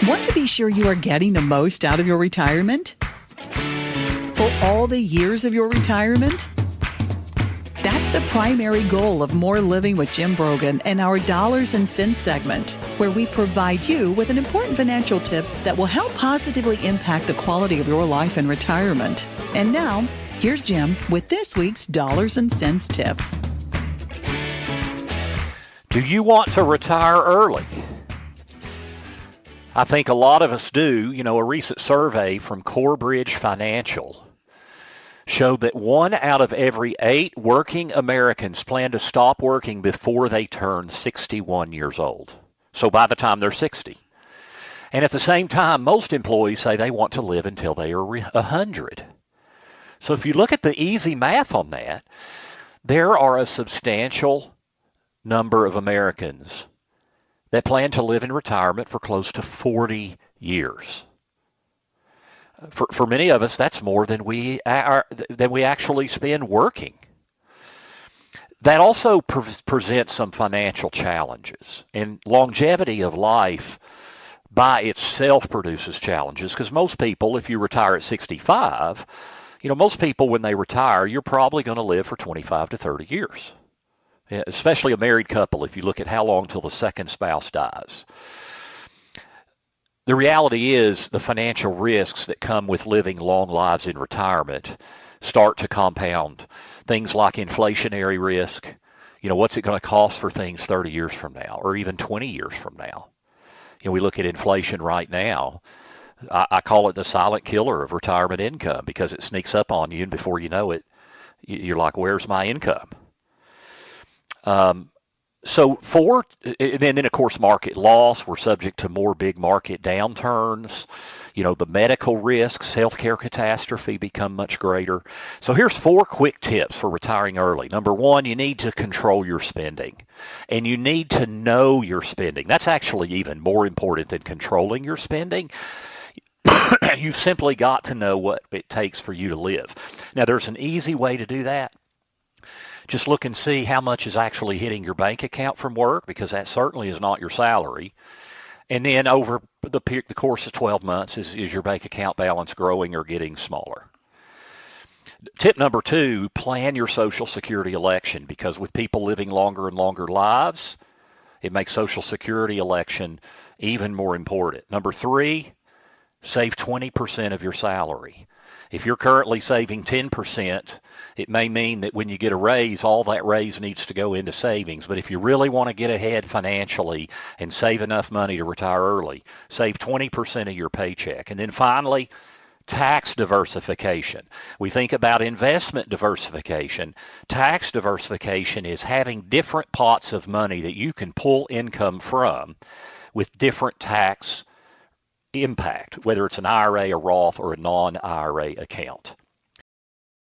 Want to be sure you are getting the most out of your retirement? For all the years of your retirement? That's the primary goal of More Living with Jim Brogan and our Dollars and Cents segment, where we provide you with an important financial tip that will help positively impact the quality of your life in retirement. And now, here's Jim with this week's Dollars and Cents tip. Do you want to retire early? I think a lot of us do. You know, a recent survey from Corebridge Financial showed that 1 out of every 8 working Americans plan to stop working before they turn 61 years old. So by the time they're 60. And at the same time, most employees say they want to live until they are 100. So if you look at the easy math on that, there are a substantial number of Americans that plan to live in retirement for close to 40 years. For many of us, that's more than we actually spend working. That also presents some financial challenges. And longevity of life by itself produces challenges because most people, if you retire at 65, most people when they retire, you're probably going to live for 25 to 30 years, especially a married couple if you look at how long till the second spouse dies. The reality is the financial risks that come with living long lives in retirement start to compound. Things like inflationary risk. What's it going to cost for things 30 years from now or even 20 years from now? We look at inflation right now. I call it the silent killer of retirement income because it sneaks up on you and before you know it, you're like, where's my income? And then, of course, market loss. We're subject to more big market downturns. The medical risks, healthcare catastrophe become much greater. So here's 4 quick tips for retiring early. Number 1, you need to control your spending. And you need to know your spending. That's actually even more important than controlling your spending. You've simply got to know what it takes for you to live. Now, there's an easy way to do that. Just look and see how much is actually hitting your bank account from work, because that certainly is not your salary. And then over the course of 12 months, is your bank account balance growing or getting smaller? Tip number 2, plan your Social Security election, because with people living longer and longer lives, it makes Social Security election even more important. Number 3, save 20% of your salary. If you're currently saving 10%, it may mean that when you get a raise, all that raise needs to go into savings. But if you really want to get ahead financially and save enough money to retire early, save 20% of your paycheck. And then finally, tax diversification. We think about investment diversification. Tax diversification is having different pots of money that you can pull income from with different tax impact, whether it's an IRA, a Roth, or a non-IRA account.